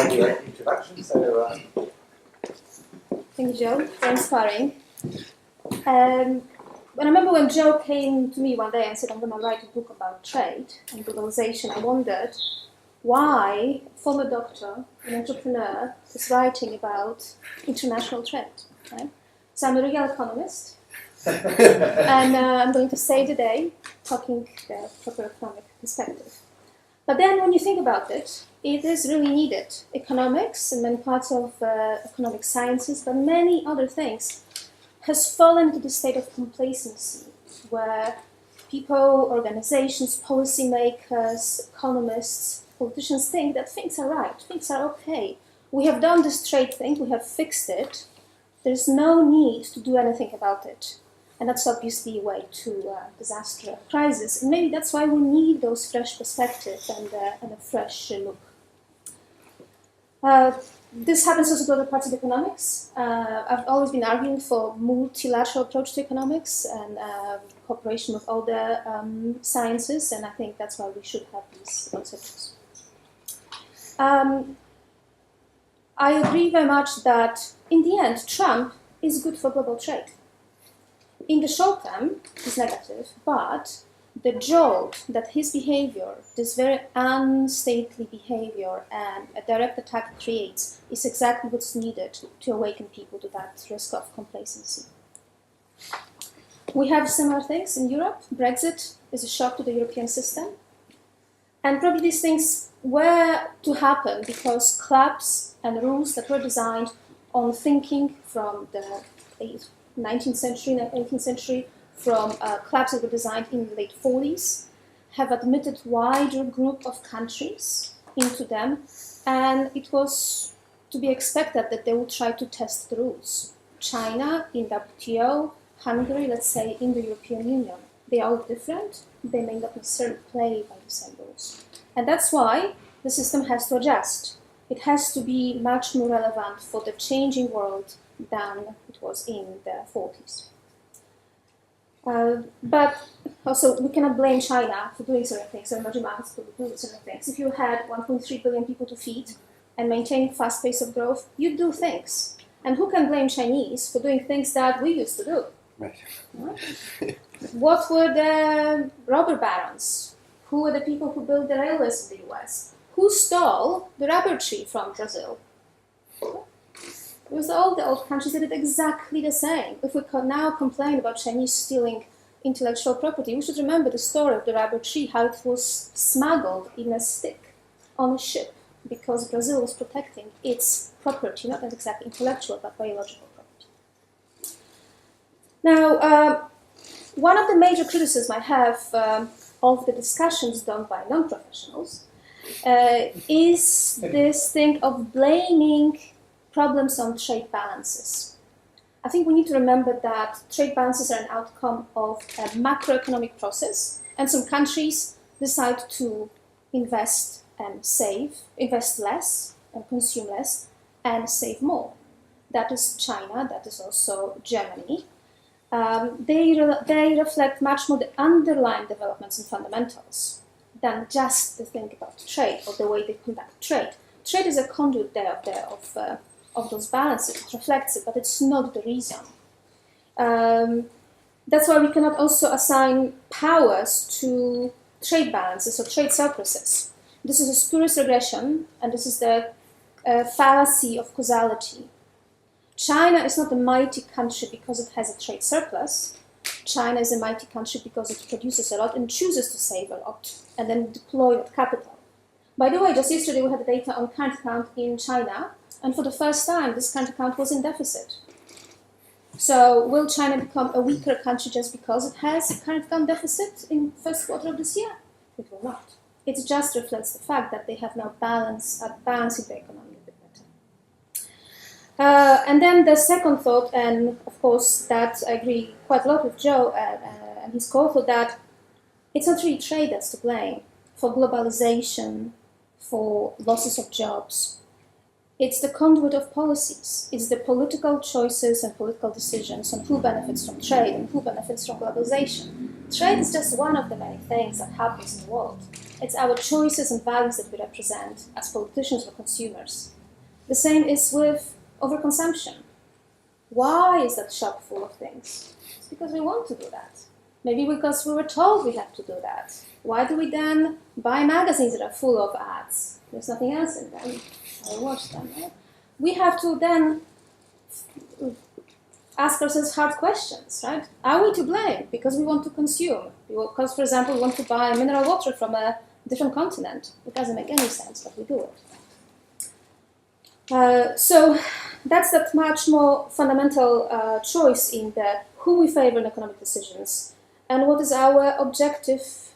the introduction. So, thank you, Joe. Very inspiring. I remember when Joe came to me one day and said, I'm going to write a book about trade and globalization, I wondered why a former doctor, an entrepreneur, is writing about international trade. Right? So I'm a real economist, and I'm going to stay today talking the proper economic perspective. But then when you think about it, it is really needed. Economics and many parts of economic sciences, but many other things, has fallen into the state of complacency, where people, organizations, policymakers, economists, politicians think that things are right, things are okay. We have done this trade thing, we have fixed it. There's no need to do anything about it. And that's obviously a way to disaster, crisis. And maybe that's why we need those fresh perspectives and a fresh look. This happens also to other parts of economics. I've always been arguing for multilateral approach to economics and cooperation with all the sciences, and I think that's why we should have these concepts. I agree very much that in the end, Trump is good for global trade. In the short term, it's negative, but the jolt that his behavior, this very unstately behavior and a direct attack creates is exactly what's needed to awaken people to that risk of complacency. We have similar things in Europe. Brexit is a shock to the European system. And probably these things were to happen because clubs and rules that were designed on thinking from the 19th century and 18th century, from clubs that were designed in the late 40s, have admitted wider group of countries into them, and it was to be expected that they would try to test the rules. China in WTO, Hungary, let's say, in the European Union. They are all different, they may not necessarily play by the same rules. And that's why the system has to adjust. It has to be much more relevant for the changing world than it was in the 40s. But also, we cannot blame China for doing certain things, or emerging markets for doing certain things. If you had 1.3 billion people to feed and maintain fast pace of growth, you do things. And who can blame Chinese for doing things that we used to do? Right. Right? What were the robber barons? Who were the people who built the railways in the US? Who stole the rubber tree from Brazil? It was all the old countries that did exactly the same. If we can now complain about Chinese stealing intellectual property, we should remember the story of the rubber tree, how it was smuggled in a stick on a ship because Brazil was protecting its property, not exactly intellectual, but biological property. Now, one of the major criticisms I have of the discussions done by non-professionals is this thing of blaming problems on trade balances. I think we need to remember that trade balances are an outcome of a macroeconomic process, and some countries decide to invest and save, invest less and consume less, and save more. That is China, that is also Germany. They reflect much more the underlying developments and fundamentals than just the thing about trade or the way they conduct trade. Trade is a conduit there of those balances, it reflects it, but it's not the reason. That's why we cannot also assign powers to trade balances or trade surpluses. This is a spurious regression, and this is the fallacy of causality. China is not a mighty country because it has a trade surplus. China is a mighty country because it produces a lot and chooses to save a lot and then deploy that capital. By the way, just yesterday we had the data on current account in China, and for the first time this current account was in deficit. So will China become a weaker country just because it has a current account deficit in the first quarter of this year? It will not. It just reflects the fact that they have now balancing the economy a bit better. And then the second thought, and of course that I agree quite a lot with Joe and his co-author, that it's not really trade that's to blame for globalization, for losses of jobs. It's the conduit of policies. It's the political choices and political decisions on who benefits from trade and who benefits from globalization. Trade is just one of the many things that happens in the world. It's our choices and values that we represent as politicians or consumers. The same is with overconsumption. Why is that shop full of things? It's because we want to do that. Maybe because we were told we have to do that. Why do we then buy magazines that are full of ads? There's nothing else in them. I watch them, right? We have to then ask ourselves hard questions, right? Are we to blame because we want to consume? Because, for example, we want to buy mineral water from a different continent. It doesn't make any sense, but we do it. So that's that much more fundamental choice in the who we favor in economic decisions and what is our objective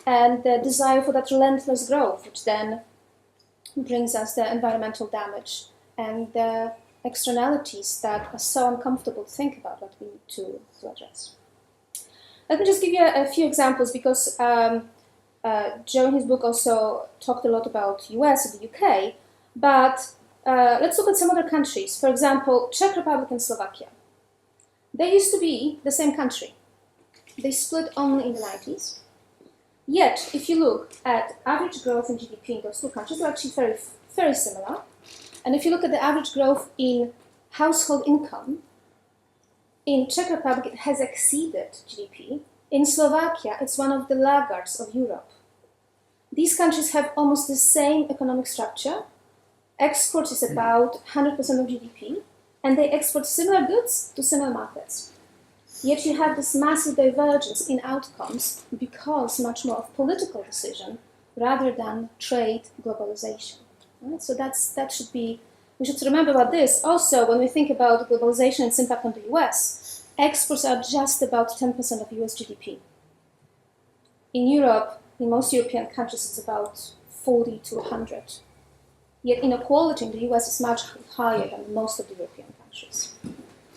and the desire for that relentless growth, which then brings us the environmental damage and the externalities that are so uncomfortable to think about that we need to address. Let me just give you a few examples because Joe in his book also talked a lot about US and the UK, but let's look at some other countries. For example, Czech Republic and Slovakia. They used to be the same country. They split only in the 90s. Yet, if you look at average growth in GDP in those two countries, they're actually very, very similar. And if you look at the average growth in household income, in Czech Republic it has exceeded GDP. In Slovakia, it's one of the laggards of Europe. These countries have almost the same economic structure. Export is about 100% of GDP, and they export similar goods to similar markets. Yet you have this massive divergence in outcomes because much more of political decision rather than trade globalization. Right? So that should be, we should remember about this. Also, when we think about globalization and its impact on the US, exports are just about 10% of US GDP. In Europe, in most European countries, it's about 40 to 100. Yet inequality in the US is much higher than most of the European countries.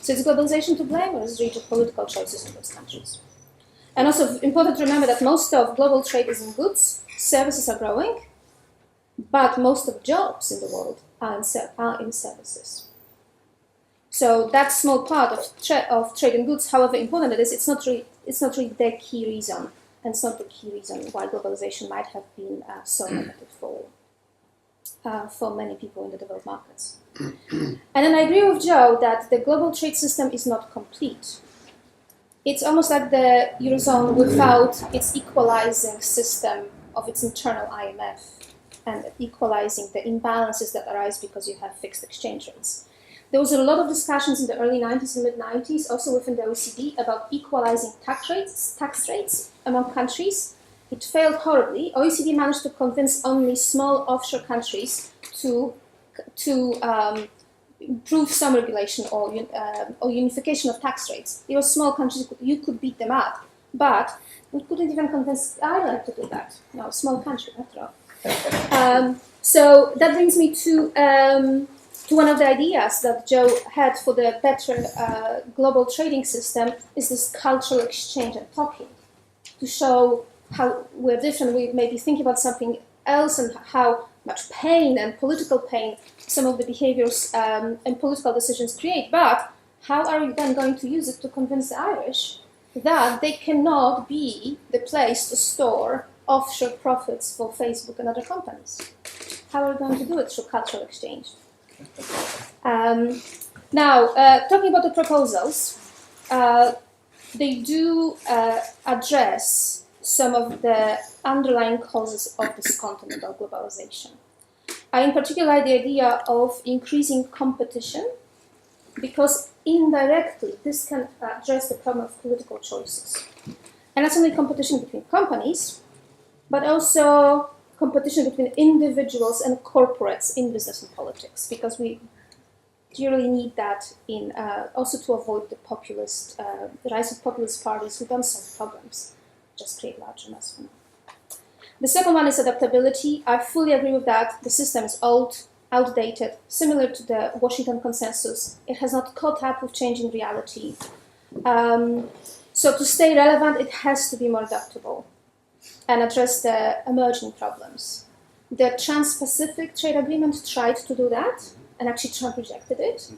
So is globalization to blame, or is it really political choices in those countries? And also important to remember that most of global trade is in goods, services are growing, but most of jobs in the world are in services. So that small part of trade in goods, however important it is, it's not really the key reason, and it's not the key reason why globalization might have been so negative for many people in the developed markets. And then I agree with Joe that the global trade system is not complete. It's almost like the Eurozone without its equalizing system of its internal IMF and equalizing the imbalances that arise because you have fixed exchange rates. There was a lot of discussions in the early 90s and mid-90s, also within the OECD, about equalizing tax rates among countries. It failed horribly. OECD managed to convince only small offshore countries to improve some regulation or unification of tax rates. They were small countries, you could beat them up, but we couldn't even convince Ireland to do that. No, small country, after all. So that brings me to one of the ideas that Joe had for the better global trading system is this cultural exchange and talking, to show how we're different. We may be thinking about something else and how much pain and political pain some of the behaviors and political decisions create, but how are you then going to use it to convince the Irish that they cannot be the place to store offshore profits for Facebook and other companies? How are we going to do it through cultural exchange? Now, talking about the proposals, they do address some of the underlying causes of this continental globalization. I in particular like the idea of increasing competition, because indirectly this can address the problem of political choices. And not only competition between companies, but also competition between individuals and corporates in business and politics, because we dearly need that in also to avoid the rise of populist parties who don't solve problems, just create larger mess for now. The second one is adaptability. I fully agree with that. The system is old, outdated, similar to the Washington Consensus. It has not caught up with changing reality. So to stay relevant, it has to be more adaptable and address the emerging problems. The Trans-Pacific Trade Agreement tried to do that, and actually Trump rejected it.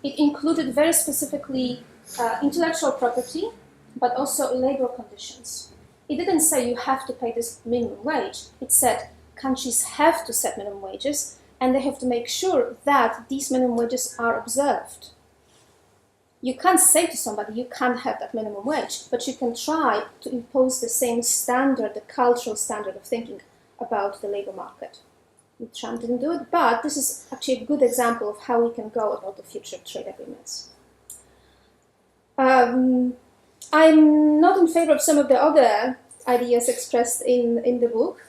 It included very specifically intellectual property, but also labor conditions. It didn't say you have to pay this minimum wage. It said countries have to set minimum wages, and they have to make sure that these minimum wages are observed. You can't say to somebody, you can't have that minimum wage, but you can try to impose the same standard, the cultural standard of thinking about the labor market. Trump didn't do it, but this is actually a good example of how we can go about the future of trade agreements. I'm not in favor of some of the other ideas expressed in the book.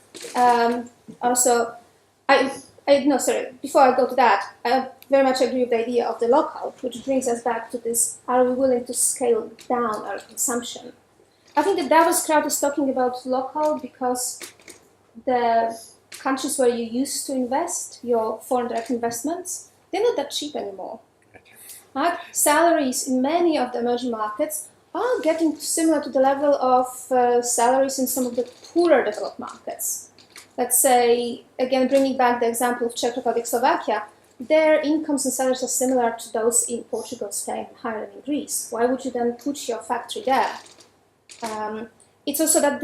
Before I go to that, I very much agree with the idea of the local, which brings us back to this, are we willing to scale down our consumption? I think the Davos crowd is talking about local because the countries where you used to invest, your foreign direct investments, they're not that cheap anymore. Right? Salaries in many of the emerging markets are getting similar to the level of salaries in some of the poorer developed markets. Let's say, again, bringing back the example of Czech Republic, Slovakia, their incomes and salaries are similar to those in Portugal, Spain, and higher than in Greece. Why would you then put your factory there? It's also that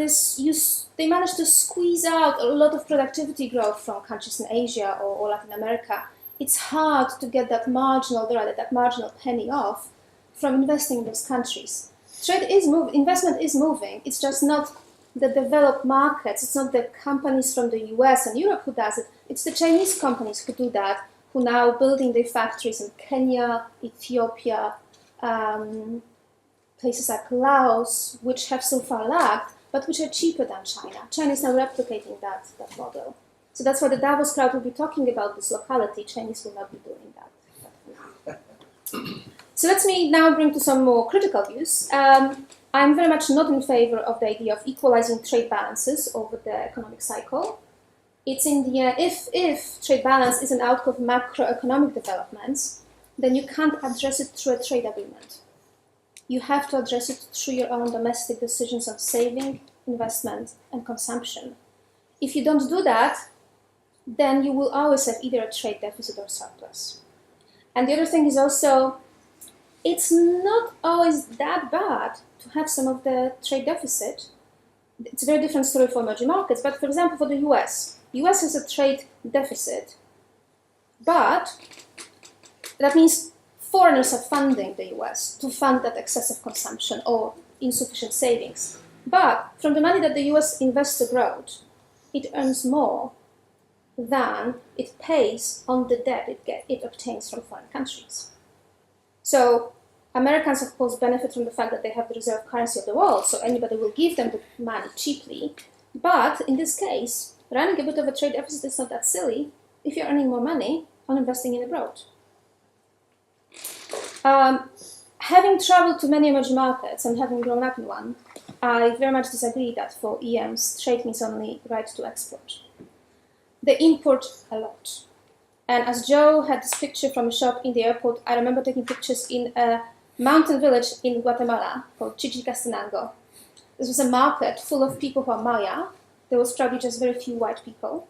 they managed to squeeze out a lot of productivity growth from countries in Asia or Latin America. It's hard to get that marginal dollar, that marginal penny off from investing in those countries. Investment is moving. It's just not the developed markets. It's not the companies from the US and Europe who does it. It's the Chinese companies who do that, who now building their factories in Kenya, Ethiopia, places like Laos, which have so far lagged, but which are cheaper than China. China is now replicating that model. So that's why the Davos crowd will be talking about this locality. Chinese will not be doing that. So let me now bring to some more critical views. I'm very much not in favor of the idea of equalizing trade balances over the economic cycle. It's in the end, if trade balance is an outcome of macroeconomic developments, then you can't address it through a trade agreement. You have to address it through your own domestic decisions of saving, investment, and consumption. If you don't do that, then you will always have either a trade deficit or surplus. And the other thing is also, it's not always that bad to have some of the trade deficit. It's a very different story for emerging markets, but for example, for the US has a trade deficit, but that means foreigners are funding the US to fund that excessive consumption or insufficient savings. But from the money that the US invests abroad, it earns more than it pays on the debt it obtains from foreign countries. So Americans, of course, benefit from the fact that they have the reserve currency of the world, so anybody will give them the money cheaply. But in this case, running a bit of a trade deficit is not that silly if you're earning more money on investing in abroad. Having traveled to many emerging markets and having grown up in one, I very much disagree that for EMs, trade means only right to export. They import a lot. And as Joe had this picture from a shop in the airport, I remember taking pictures in a mountain village in Guatemala called Chichicastenango. This was a market full of people who are Maya. There was probably just very few white people.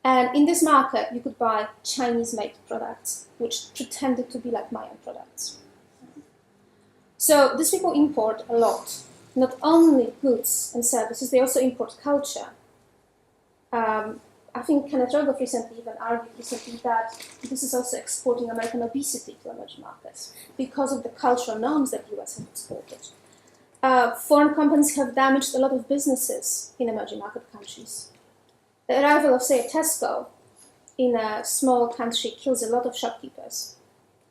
And in this market, you could buy Chinese-made products, which pretended to be like Mayan products. So these people import a lot, not only goods and services, they also import culture. I think Kenneth Rogoff recently even argued that this is also exporting American obesity to emerging markets because of the cultural norms that the US have exported. Foreign companies have damaged a lot of businesses in emerging market countries. The arrival of, say, a Tesco in a small country kills a lot of shopkeepers.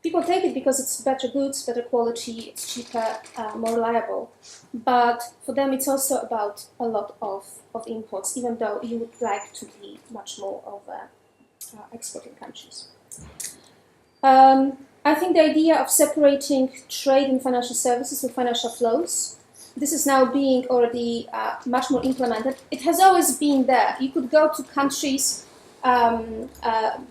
People take it because it's better goods, better quality, it's cheaper, more reliable. But for them, it's also about a lot of imports, even though you would like to be much more of exporting countries. I think the idea of separating trade and financial services with financial flows, this is now being already much more implemented. It has always been there. You could go to countries,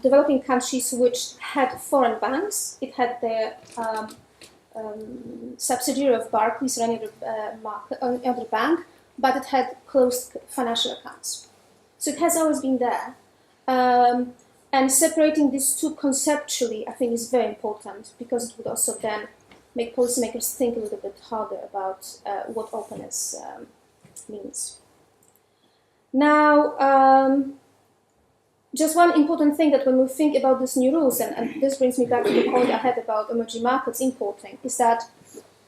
developing countries which had foreign banks. It had their subsidiary of Barclays or any other bank, but it had closed financial accounts. So it has always been there. And separating these two conceptually, I think, is very important, because it would also then make policymakers think a little bit harder about what openness means. Now, just one important thing that when we think about these new rules, and this brings me back to the point I had about emerging markets importing, is that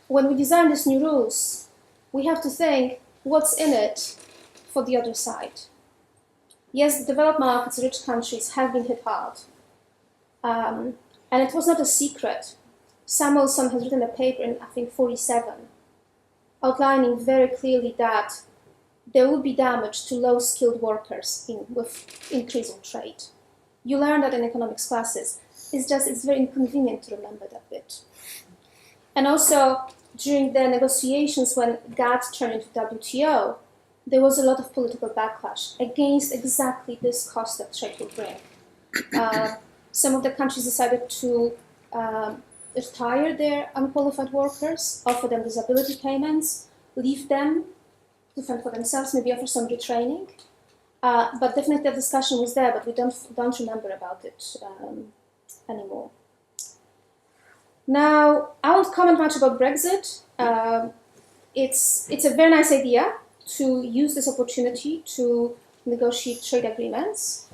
when we design these new rules, we have to think what's in it for the other side. Yes, developed markets, rich countries have been hit hard. And it was not a secret. Samuelson has written a paper in, I think, 47, outlining very clearly that there will be damage to low-skilled workers with increasing trade. You learn that in economics classes. It's very inconvenient to remember that bit. And also, during the negotiations when GATT turned into WTO, there was a lot of political backlash against exactly this cost that trade will bring. Some of the countries decided to retire their unqualified workers, offer them disability payments, leave them to fend for themselves, maybe offer some retraining. But definitely the discussion was there, but we don't remember about it anymore. Now, I won't comment much about Brexit. It's a very nice idea to use this opportunity to negotiate trade agreements.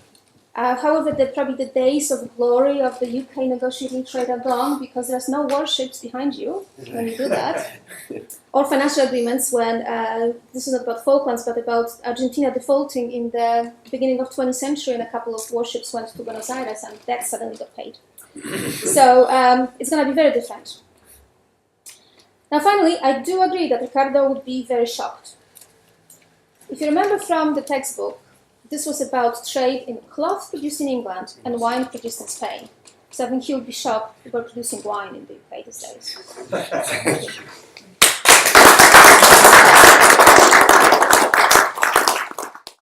However, probably the days of glory of the UK negotiating trade are gone, because there's no warships behind you when you do that. Or financial agreements when, this is not about Falklands, but about Argentina defaulting in the beginning of 20th century, and a couple of warships went to Buenos Aires and that suddenly got paid. So it's going to be very different. Now finally, I do agree that Ricardo would be very shocked. If you remember from the textbook, this was about trade in cloth produced in England and wine produced in Spain. So I think he would be shocked if we were producing wine in the UK these days.